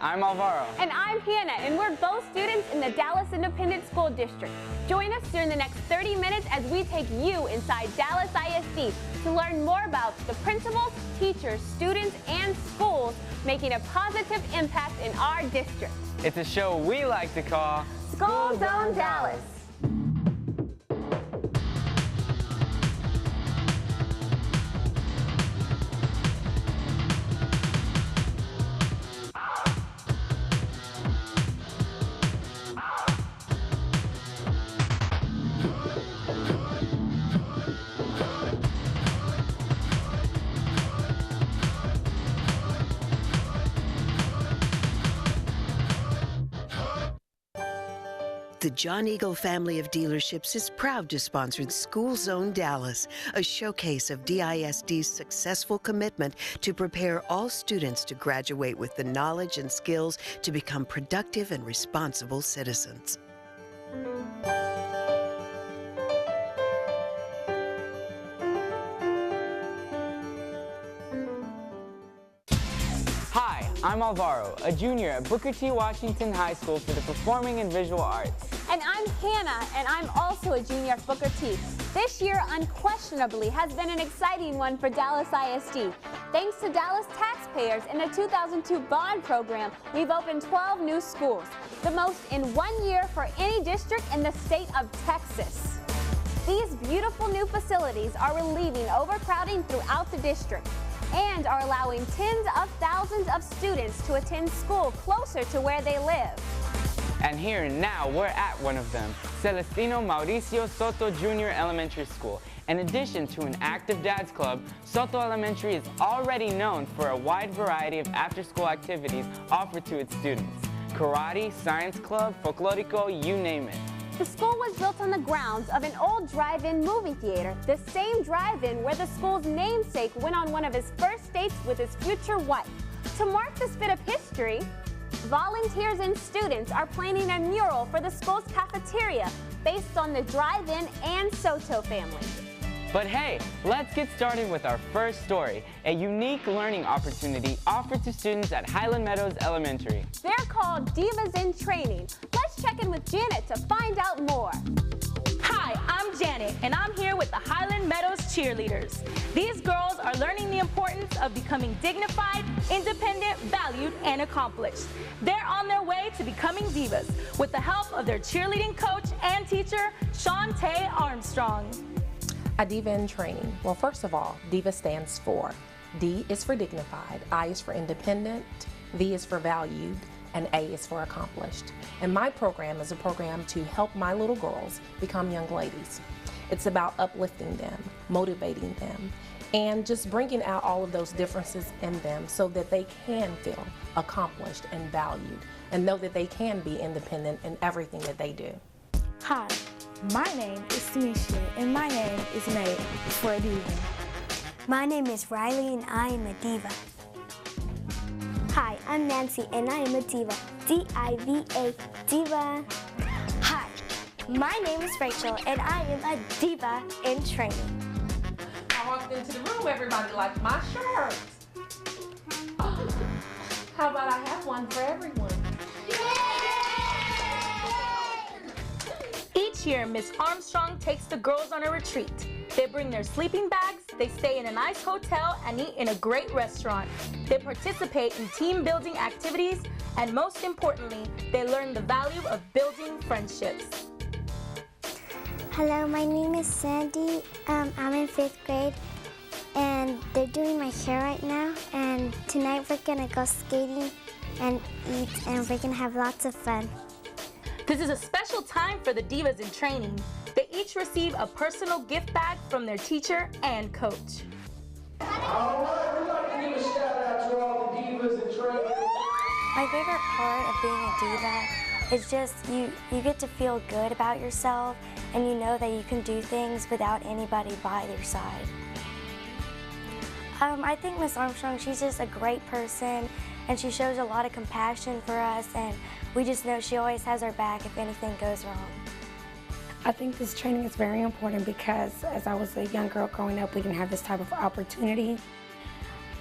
I'm Alvaro. And I'm Hannah, and we're both students in the Dallas Independent School District. Join us during the next 30 minutes as we take you inside Dallas ISD to learn more about the principals, teachers, students, and schools making a positive impact in our district. It's a show we like to call School Zone Dallas. The John Eagle family of dealerships is proud to sponsor School Zone Dallas, a showcase of DISD's successful commitment to prepare all students to graduate with the knowledge and skills to become productive and responsible citizens. Hi, I'm Alvaro, a junior at Booker T. Washington High School for the Performing and Visual Arts. And I'm Hannah, and I'm also a junior at Booker T. This year, unquestionably, has been an exciting one for Dallas ISD. Thanks to Dallas taxpayers and the 2002 bond program, we've opened 12 new schools, the most in 1 year for any district in the state of Texas. These beautiful new facilities are relieving overcrowding throughout the district and are allowing tens of thousands of students to attend school closer to where they live. And here now we're at one of them, Celestino Mauricio Soto Junior Elementary School. In addition to an active Dads Club, Soto Elementary is already known for a wide variety of after-school activities offered to its students. Karate, science club, folklorico, you name it. The school was built on the grounds of an old drive-in movie theater, the same drive-in where the school's namesake went on one of his first dates with his future wife. To mark this bit of history, volunteers and students are planning a mural for the school's cafeteria based on the drive-in and Soto family. But hey, let's get started with our first story, a unique learning opportunity offered to students at Highland Meadows Elementary. They're called Divas in Training. Let's check in with Jannet to find out more. Hi, I'm Jannet, and I'm here with the Highland Meadows cheerleaders. These girls are learning the importance of becoming dignified, independent, valued, and accomplished. They're on their way to becoming divas with the help of their cheerleading coach and teacher, Shantae Armstrong. A diva in training. Well, first of all, diva stands for D is for dignified, I is for independent, V is for valued, and A is for accomplished. And my program is a program to help my little girls become young ladies. It's about uplifting them, motivating them, and just bringing out all of those differences in them so that they can feel accomplished and valued and know that they can be independent in everything that they do. Hi, my name is Tanisha, and my name is May for a diva. My name is Riley, and I am a diva. Hi, I'm Nancy, and I am a diva. D-I-V-A, diva. Hi, my name is Rachel, and I am a diva in training. I walked into the room, everybody liked my shirt. How about I have one for everyone? Each year, Miss Armstrong takes the girls on a retreat. They bring their sleeping bags, they stay in a nice hotel, and eat in a great restaurant. They participate in team building activities, and most importantly, they learn the value of building friendships. Hello, my name is Sandy. I'm in 5th grade, and they're doing my hair right now, and tonight we're gonna go skating and eat, and we're gonna have lots of fun. This is a special time for the divas in training. They each receive a personal gift bag from their teacher and coach. All right, we'd like to give a shout out to all the divas in training. My favorite part of being a diva is just you get to feel good about yourself, and you know that you can do things without anybody by your side. I think Miss Armstrong, she's just a great person, and she shows a lot of compassion for us, and we just know she always has our back if anything goes wrong. I think this training is very important because as I was a young girl growing up, we didn't have this type of opportunity.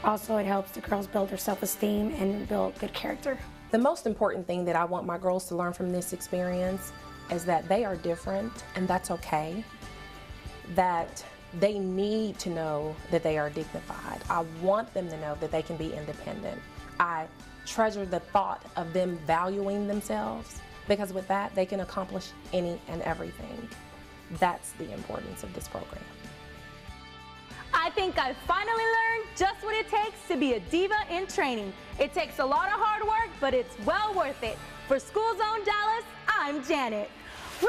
Also, it helps the girls build their self-esteem and build good character. The most important thing that I want my girls to learn from this experience is that they are different, and that's okay. That they need to know that they are dignified. I want them to know that they can be independent. I treasure the thought of them valuing themselves, because with that, they can accomplish any and everything. That's the importance of this program. I think I finally learned just what it takes to be a diva in training. It takes a lot of hard work, but it's well worth it. For School Zone Dallas, I'm Jannet. Woo!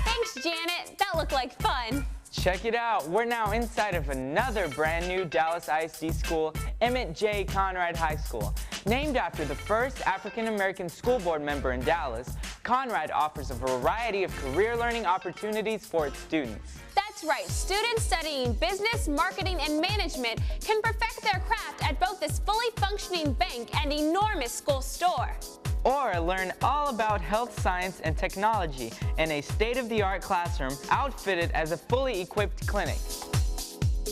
Thanks, Jannet. That looked like fun. Check it out, we're now inside of another brand new Dallas ISD school, Emmett J. Conrad High School. Named after the first African-American school board member in Dallas, Conrad offers a variety of career learning opportunities for its students. That's right, students studying business, marketing, and management can perfect their craft at both this fully functioning bank and enormous school store. Or learn all about health science and technology in a state-of-the-art classroom outfitted as a fully equipped clinic.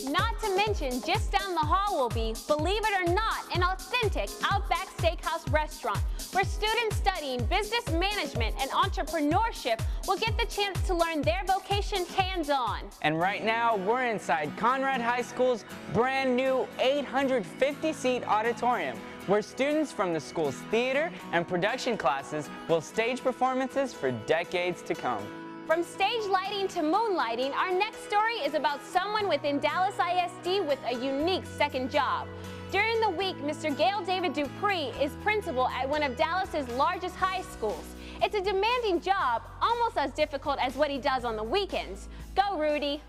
Not to mention, just down the hall will be, believe it or not, an authentic Outback Steakhouse restaurant where students studying business management and entrepreneurship will get the chance to learn their vocation hands-on. And right now, we're inside Conrad High School's brand new 850-seat auditorium, where students from the school's theater and production classes will stage performances for decades to come. From stage lighting to moonlighting, our next story is about someone within Dallas ISD with a unique second job. During the week, Mr. Gail David Dupree is principal at one of Dallas's largest high schools. It's a demanding job, almost as difficult as what he does on the weekends. Go, Rudy.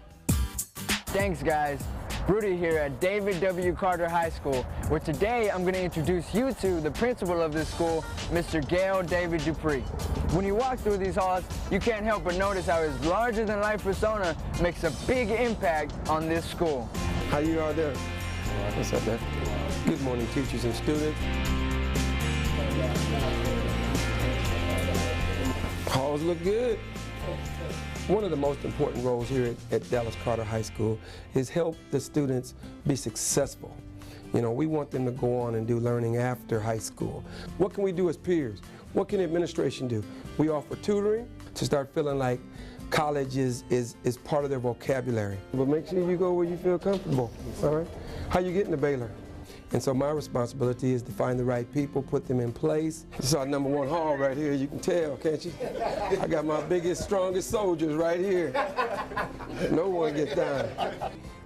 Thanks, guys. Rudy here at David W. Carter High School, where today I'm going to introduce you to the principal of this school, Mr. Gail David Dupree. When you walk through these halls, you can't help but notice how his larger-than-life persona makes a big impact on this school. How you all doing? What's up, man? Good morning, teachers and students. Halls look good. One of the most important roles here at Dallas Carter High School is help the students be successful. You know, we want them to go on and do learning after high school. What can we do as peers? What can administration do? We offer tutoring to start feeling like college is part of their vocabulary. But make sure you go where you feel comfortable, all right? How you getting to Baylor? And so my responsibility is to find the right people, put them in place. This is our #1 hall right here, you can tell, can't you? I got my biggest, strongest soldiers right here. No one gets down.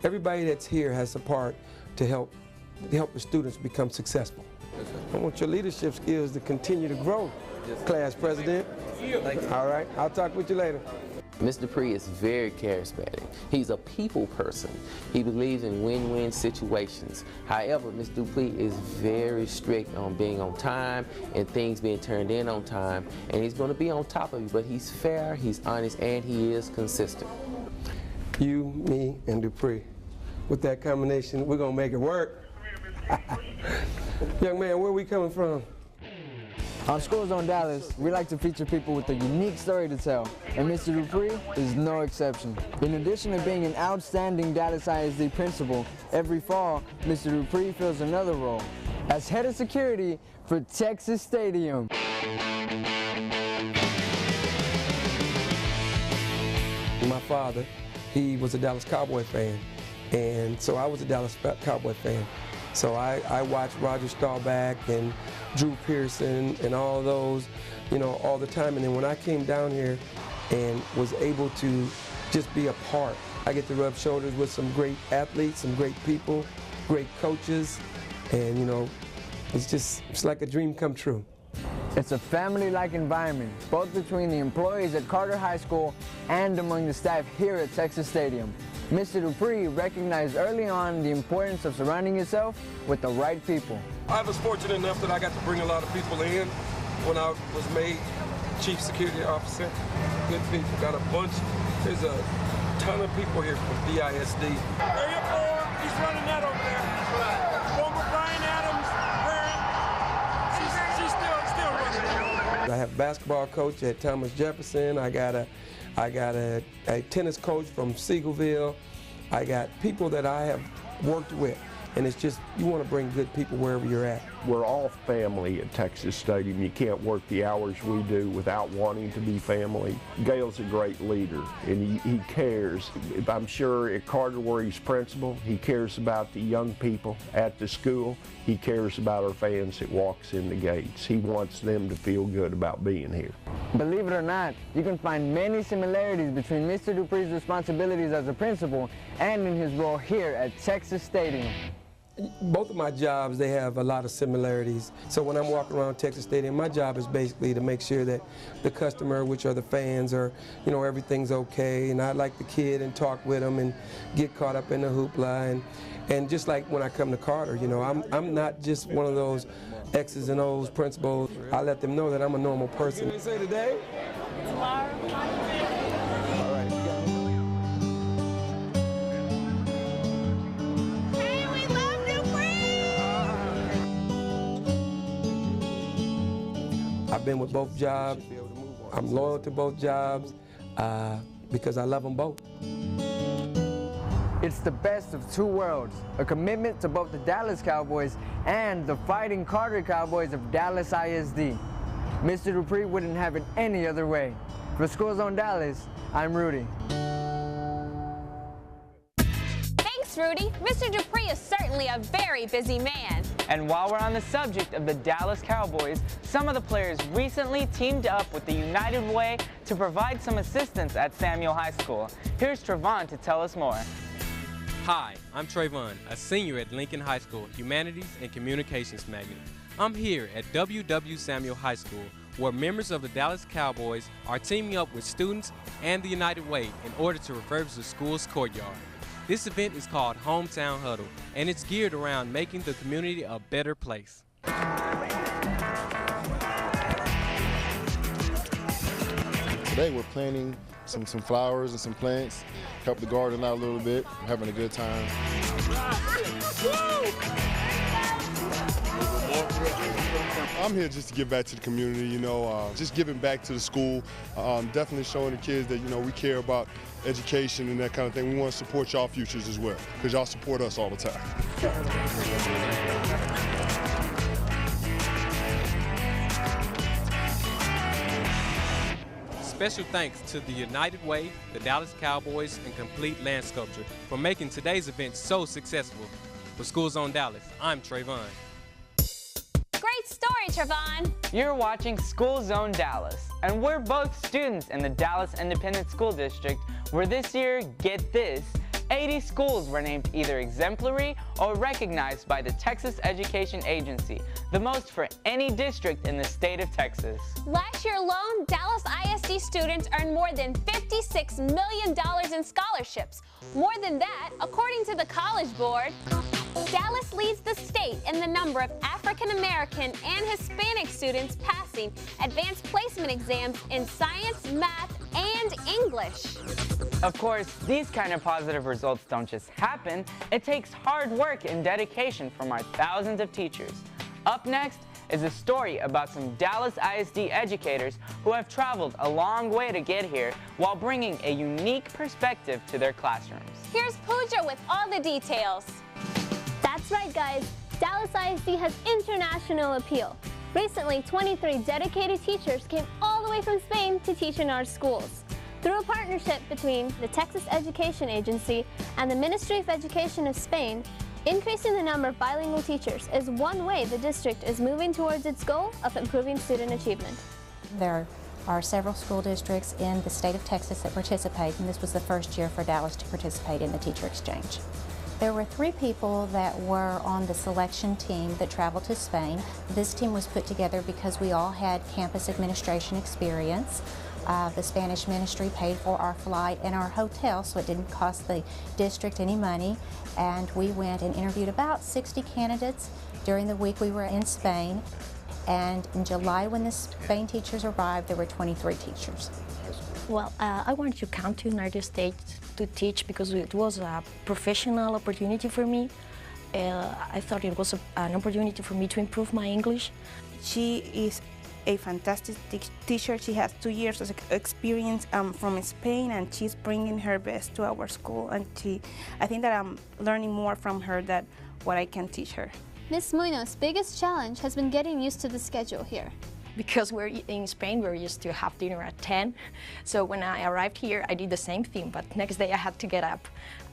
Everybody that's here has a part to help the students become successful. I want your leadership skills to continue to grow, class president. All right, I'll talk with you later. Mr. Dupree is very charismatic. He's a people person. He believes in win-win situations. However, Mr. Dupree is very strict on being on time and things being turned in on time, and he's going to be on top of you, but he's fair, he's honest, and he is consistent. You, me, and Dupree. With that combination, we're going to make it work. Young man, where are we coming from? On School Zone Dallas, we like to feature people with a unique story to tell, and Mr. Dupree is no exception. In addition to being an outstanding Dallas ISD principal, every fall, Mr. Dupree fills another role as head of security for Texas Stadium. My father, he was a Dallas Cowboy fan, and so I was a Dallas Cowboy fan. So I watched Roger Staubach and Drew Pearson and all those, you know, all the time. And then when I came down here and was able to just be a part, I get to rub shoulders with some great athletes, some great people, great coaches, and you know, it's like a dream come true. It's a family-like environment, both between the employees at Carter High School and among the staff here at Texas Stadium. Mr. Dupree recognized early on the importance of surrounding yourself with the right people. I was fortunate enough that I got to bring a lot of people in when I was made Chief Security Officer. Good people, got a bunch. There's a ton of people here from DISD. Area 4, he's running that over there. Former Brian Adams, she's still running. I have a basketball coach at Thomas Jefferson. I got a tennis coach from Seagoville. I got people that I have worked with, and it's just, you want to bring good people wherever you're at. We're all family at Texas Stadium. You can't work the hours we do without wanting to be family. Gail's a great leader, and he cares. I'm sure at Carter, where he's principal, he cares about the young people at the school. He cares about our fans that walks in the gates. He wants them to feel good about being here. Believe it or not, you can find many similarities between Mr. Dupree's responsibilities as a principal and in his role here at Texas Stadium. Both of my jobs, they have a lot of similarities. So when I'm walking around Texas Stadium, my job is basically to make sure that the customer, which are the fans, are, you know, everything's okay. And I like the kid and talk with them and get caught up in the hoopla. And just like when I come to Carter, you know, I'm not just one of those X's and O's principals. I let them know that I'm a normal person. What did they say today? Tomorrow. All right. I've been with both jobs. I'm loyal to both jobs because I love them both. It's the best of two worlds, a commitment to both the Dallas Cowboys and the Fighting Carter Cowboys of Dallas ISD. Mr. Dupree wouldn't have it any other way. For School Zone Dallas, I'm Rudy. Thanks, Rudy. Mr. Dupree is certainly a very busy man. And while we're on the subject of the Dallas Cowboys, some of the players recently teamed up with the United Way to provide some assistance at Samuel High School. Here's Travon to tell us more. Hi, I'm Travon, a senior at Lincoln High School, Humanities and Communications major. I'm here at WW Samuel High School, where members of the Dallas Cowboys are teaming up with students and the United Way in order to refurbish the school's courtyard. This event is called Hometown Huddle, and it's geared around making the community a better place. Today we're planting some flowers and some plants, help the garden out a little bit, having a good time. I'm here just to give back to the community, you know, just giving back to the school, definitely showing the kids that, you know, we care about education and that kind of thing. We want to support y'all futures as well, because y'all support us all the time. Special thanks to the United Way, the Dallas Cowboys, and Complete Land Sculpture for making today's event so successful. For School Zone Dallas, I'm Travon. Great story, Travon. You're watching School Zone Dallas, and we're both students in the Dallas Independent School District, where this year, get this, 80 schools were named either exemplary or recognized by the Texas Education Agency, the most for any district in the state of Texas. Last year alone, Dallas ISD students earned more than $56 million in scholarships. More than that, according to the College Board, Dallas leads the state in the number of African American and Hispanic students passing advanced placement exams in science, math, and English. Of course, these kind of positive results don't just happen. It takes hard work and dedication from our thousands of teachers. Up next is a story about some Dallas ISD educators who have traveled a long way to get here while bringing a unique perspective to their classrooms. Here's Pooja with all the details. That's right, guys. Dallas ISD has international appeal. Recently, 23 dedicated teachers came all the way from Spain to teach in our schools. Through a partnership between the Texas Education Agency and the Ministry of Education of Spain, increasing the number of bilingual teachers is one way the district is moving towards its goal of improving student achievement. There are several school districts in the state of Texas that participate, and this was the first year for Dallas to participate in the teacher exchange. There were 3 people that were on the selection team that traveled to Spain. This team was put together because we all had campus administration experience. The Spanish ministry paid for our flight and our hotel, so it didn't cost the district any money. And we went and interviewed about 60 candidates during the week we were in Spain. And in July, when the Spain teachers arrived, there were 23 teachers. Well, I wanted to come to the United States to teach because it was a professional opportunity for me. I thought it was an opportunity for me to improve my English. She is a fantastic teacher. She has 2 years of experience from Spain, and she's bringing her best to our school. And I think that I'm learning more from her than what I can teach her. Ms. Muno's biggest challenge has been getting used to the schedule here. Because we're in Spain, we're used to have dinner at 10. So when I arrived here, I did the same thing, but next day I had to get up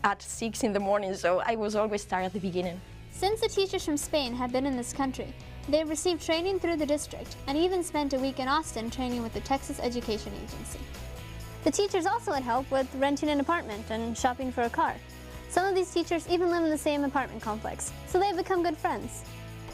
at 6 in the morning, so I was always tired at the beginning. Since the teachers from Spain have been in this country, they've received training through the district and even spent a week in Austin training with the Texas Education Agency. The teachers also had help with renting an apartment and shopping for a car. Some of these teachers even live in the same apartment complex, so they've become good friends.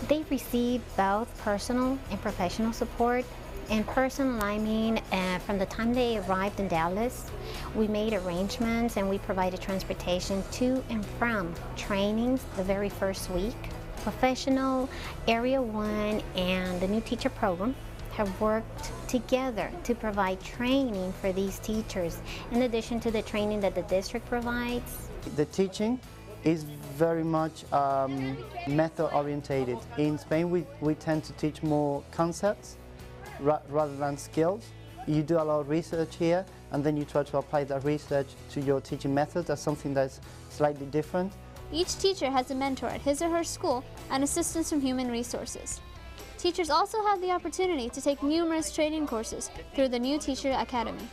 They receive both personal and professional support. And personal, I mean, from the time they arrived in Dallas, we made arrangements and we provided transportation to and from trainings the very first week. Professional, Area 1, and the new teacher program have worked together to provide training for these teachers, in addition to the training that the district provides. The teaching is very much method-orientated. In Spain, we tend to teach more concepts rather than skills. You do a lot of research here, and then you try to apply that research to your teaching method. That's something that's slightly different. Each teacher has a mentor at his or her school and assistance from human resources. Teachers also have the opportunity to take numerous training courses through the New Teacher Academy.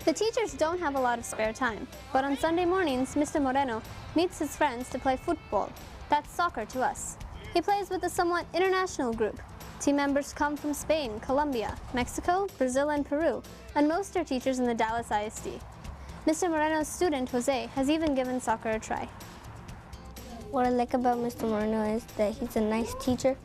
The teachers don't have a lot of spare time, but on Sunday mornings, Mr. Moreno meets his friends to play football. That's soccer to us. He plays with a somewhat international group. Team members come from Spain, Colombia, Mexico, Brazil, and Peru, and most are teachers in the Dallas ISD. Mr. Moreno's student, Jose, has even given soccer a try. What I like about Mr. Moreno is that he's a nice teacher.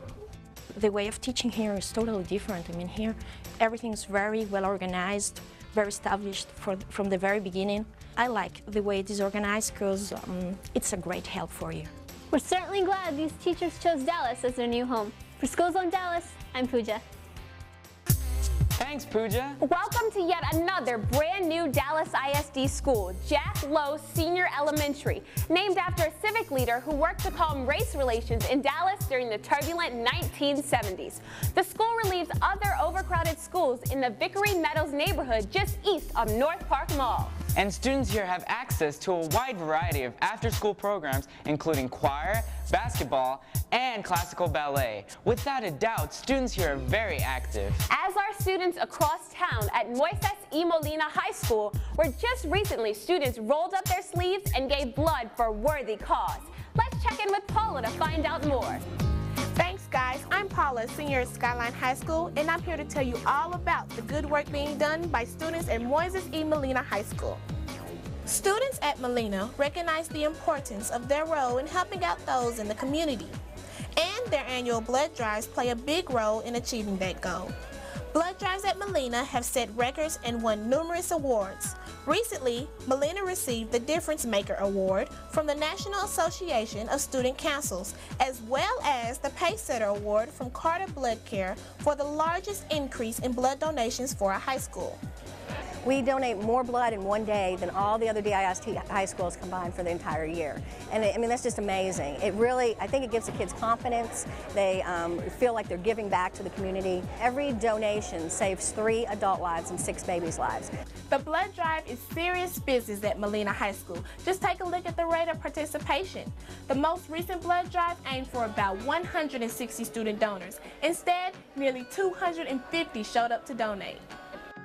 The way of teaching here is totally different. I mean, here everything is very well organized, very established from the very beginning. I like the way it is organized because it's a great help for you. We're certainly glad these teachers chose Dallas as their new home. For School Zone Dallas, I'm Pooja. Thanks, Pooja. Welcome to yet another brand new Dallas ISD school, Jack Lowe Senior Elementary, named after a civic leader who worked to calm race relations in Dallas during the turbulent 1970s. The school relieves other overcrowded schools in the Vickery Meadows neighborhood just east of North Park Mall. And students here have access to a wide variety of after-school programs, including choir, basketball, and classical ballet. Without a doubt, students here are very active. As our students across town at Moises y Molina High School, where just recently students rolled up their sleeves and gave blood for a worthy cause. Let's check in with Paula to find out more. Thanks, guys. I'm Paula, senior at Skyline High School, and I'm here to tell you all about the good work being done by students at Moises y Molina High School. Students at Molina recognize the importance of their role in helping out those in the community, and their annual blood drives play a big role in achieving that goal. Blood drives at Molina have set records and won numerous awards. Recently, Molina received the Difference Maker Award from the National Association of Student Councils, as well as the Pacesetter Award from Carter Blood Care for the largest increase in blood donations for a high school. We donate more blood in one day than all the other DIST high schools combined for the entire year. And I mean, that's just amazing. It really, I think it gives the kids confidence. They feel like they're giving back to the community. Every donation saves 3 adult lives and 6 babies' lives. The blood drive is serious business at Molina High School. Just take a look at the rate of participation. The most recent blood drive aimed for about 160 student donors. Instead, nearly 250 showed up to donate.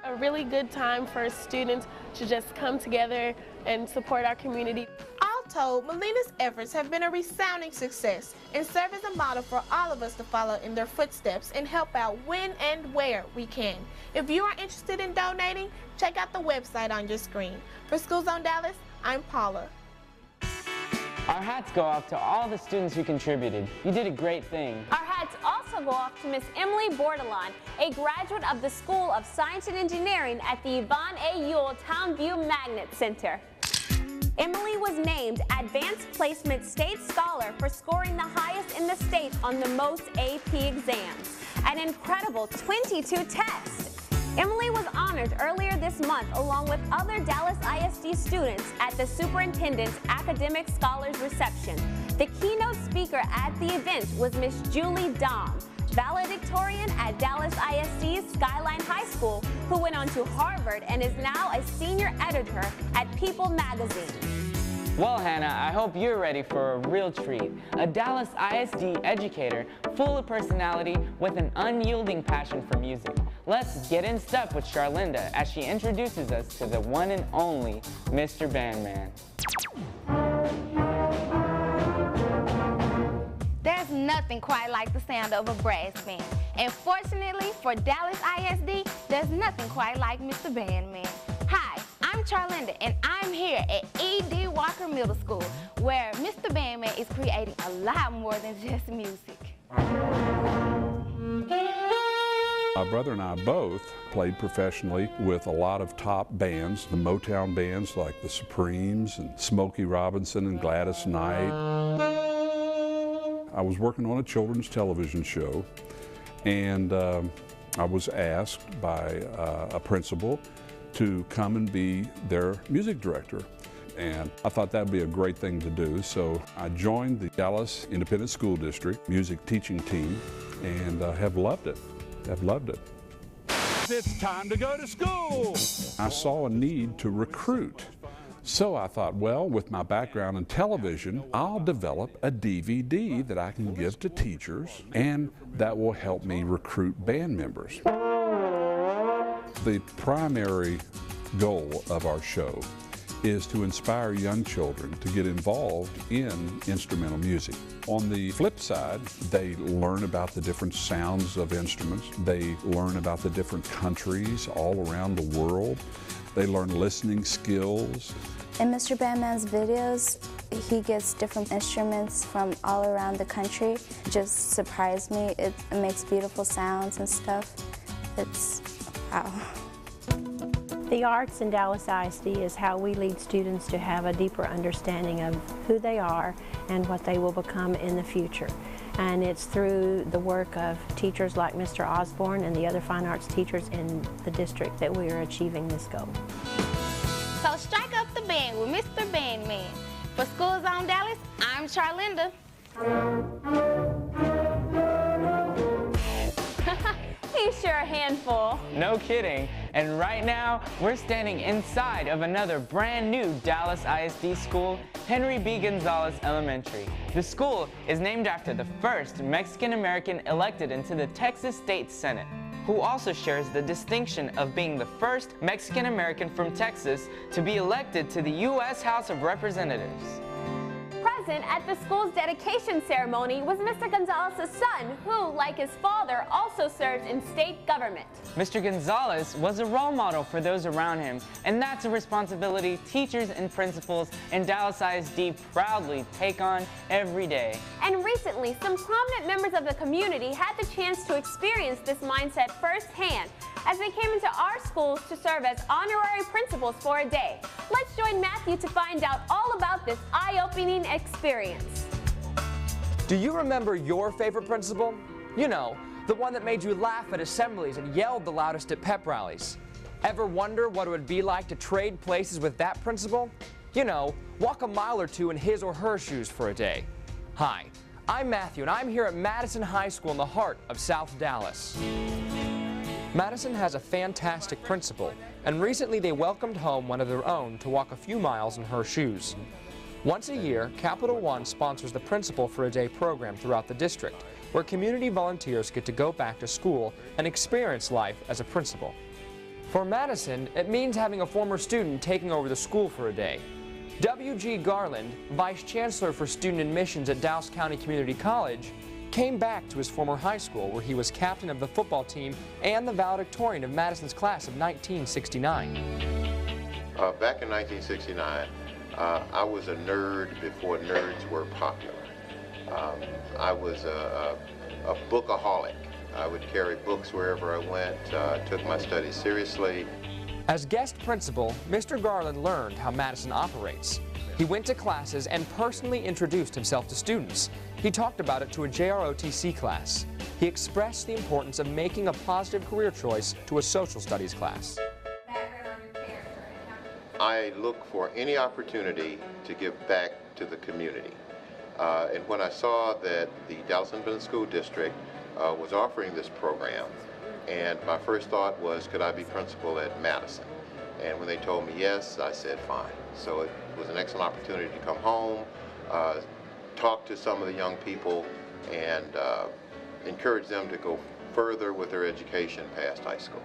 A really good time for students to just come together and support our community. All told, Molina's efforts have been a resounding success and serve as a model for all of us to follow in their footsteps and help out when and where we can. If you are interested in donating, check out the website on your screen. For School Zone Dallas, I'm Paula. Our hats go off to all the students who contributed. You did a great thing. Our hats also go off to Miss Emily Bordelon, a graduate of the School of Science and Engineering at the Yvonne A. Ewell Townview Magnet Center. Emily was named Advanced Placement State Scholar for scoring the highest in the state on the most AP exams, an incredible 22 tests. Emily was honored earlier this month along with other Dallas ISD students at the Superintendent's Academic Scholars Reception. The keynote speaker at the event was Miss Julie Dom, valedictorian at Dallas ISD's Skyline High School, who went on to Harvard and is now a senior editor at People magazine. Well, Hannah, I hope you're ready for a real treat. A Dallas ISD educator full of personality with an unyielding passion for music. Let's get in step with Charlynda as she introduces us to the one and only Mr. Bandman. There's nothing quite like the sound of a brass band. And fortunately for Dallas ISD, there's nothing quite like Mr. Bandman. Hi, I'm Charlynda, and I'm here at E.D. Walker Middle School, where Mr. Bandman is creating a lot more than just music. My brother and I both played professionally with a lot of top bands, the Motown bands like the Supremes and Smokey Robinson and Gladys Knight. I was working on a children's television show, and I was asked by a principal to come and be their music director. And I thought that would be a great thing to do, so I joined the Dallas Independent School District music teaching team and have loved it. I've loved it. It's time to go to school! I saw a need to recruit. So I thought, well, with my background in television, I'll develop a DVD that I can give to teachers, and that will help me recruit band members. The primary goal of our show is to inspire young children to get involved in instrumental music. On the flip side, they learn about the different sounds of instruments. They learn about the different countries all around the world. They learn listening skills. In Mr. Bandman's videos, he gets different instruments from all around the country. It just surprised me. It makes beautiful sounds and stuff. It's wow. The arts in Dallas ISD is how we lead students to have a deeper understanding of who they are and what they will become in the future. And it's through the work of teachers like Mr. Osborne and the other fine arts teachers in the district that we are achieving this goal. So strike up the band with Mr. Bandman. For School Zone Dallas, I'm Charlynda. He's sure a handful. No kidding. And right now, we're standing inside of another brand new Dallas ISD school, Henry B. Gonzalez Elementary. The school is named after the first Mexican-American elected into the Texas State Senate, who also shares the distinction of being the first Mexican-American from Texas to be elected to the U.S. House of Representatives. Present at the school's dedication ceremony was Mr. Gonzalez's son, who, like his father, also serves in state government. Mr. Gonzalez was a role model for those around him, and that's a responsibility teachers and principals in Dallas ISD proudly take on every day. And recently, some prominent members of the community had the chance to experience this mindset firsthand as they came into our schools to serve as honorary principals for a day. Let's join Matthew to find out all about this eye-opening experience. Do you remember your favorite principal? You know, the one that made you laugh at assemblies and yelled the loudest at pep rallies. Ever wonder what it would be like to trade places with that principal? You know, walk a mile or two in his or her shoes for a day. Hi, I'm Matthew, and I'm here at Madison High School in the heart of South Dallas. Madison has a fantastic principal, and recently they welcomed home one of their own to walk a few miles in her shoes. Once a year, Capital One sponsors the Principal for a Day program throughout the district, where community volunteers get to go back to school and experience life as a principal. For Madison, it means having a former student taking over the school for a day. W.G. Garland, Vice Chancellor for Student Admissions at Dallas County Community College, came back to his former high school where he was captain of the football team and the valedictorian of Madison's class of 1969. Back in 1969, I was a nerd before nerds were popular. I was a bookaholic. I would carry books wherever I went, took my studies seriously. As guest principal, Mr. Garland learned how Madison operates. He went to classes and personally introduced himself to students. He talked about it to a JROTC class. He expressed the importance of making a positive career choice to a social studies class. I look for any opportunity to give back to the community. And when I saw that the Dallas Independent School District was offering this program, and my first thought was, could I be principal at Madison? And when they told me yes, I said fine. So was an excellent opportunity to come home, talk to some of the young people, and encourage them to go further with their education past high school.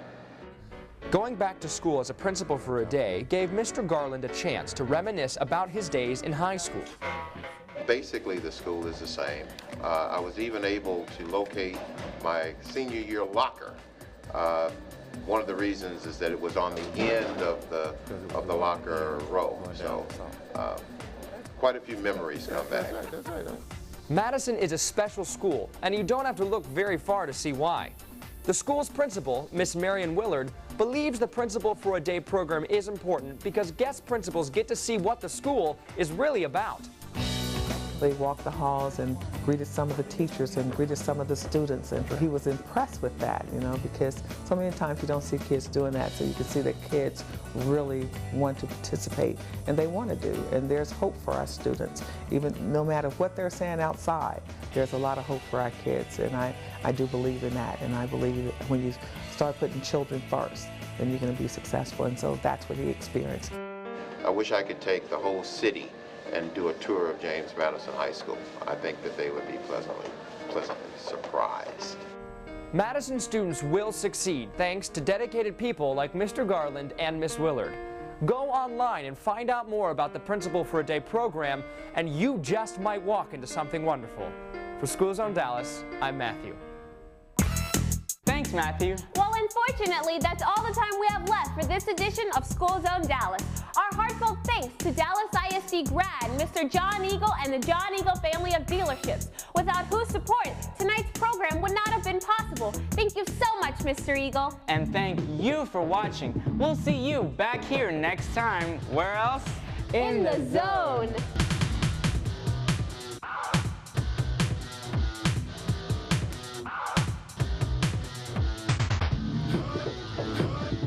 Going back to school as a principal for a day gave Mr. Garland a chance to reminisce about his days in high school. Basically, the school is the same. I was even able to locate my senior year locker. One of the reasons is that it was on the end of the locker row. So quite a few memories come back. Madison is a special school, and you don't have to look very far to see why. The school's principal, Miss Marion Willard, believes the Principal for a Day program is important because guest principals get to see what the school is really about. They walked the halls and greeted some of the teachers and greeted some of the students, and he was impressed with that, you know, because so many times you don't see kids doing that, so you can see that kids really want to participate, and they want to do, and there's hope for our students. Even no matter what they're saying outside, there's a lot of hope for our kids, and I do believe in that, and I believe that when you start putting children first, then you're going to be successful, and so that's what he experienced. I wish I could take the whole city and do a tour of James Madison High School. I think that they would be pleasantly surprised. Madison students will succeed thanks to dedicated people like Mr. Garland and Miss Willard. Go online and find out more about the Principal for a Day program, and you just might walk into something wonderful. For School Zone Dallas, I'm Matthew. Thanks, Matthew. Well, unfortunately, that's all the time we have left for this edition of School Zone Dallas. Our heartfelt thanks to Dallas ISD grad, Mr. John Eagle, and the John Eagle family of dealerships, without whose support tonight's program would not have been possible. Thank you so much, Mr. Eagle. And thank you for watching. We'll see you back here next time. Where else? In the zone.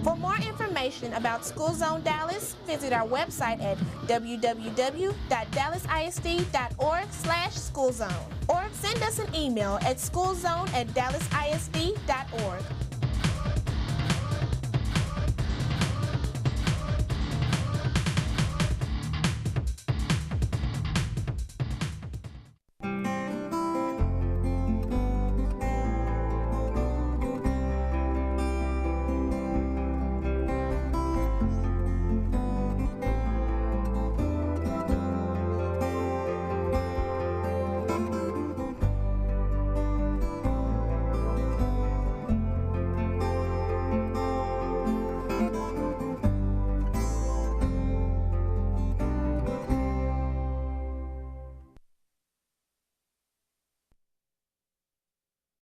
For more information about School Zone Dallas, visit our website at www.dallasisd.org/schoolzone or send us an email at schoolzone@dallasisd.org.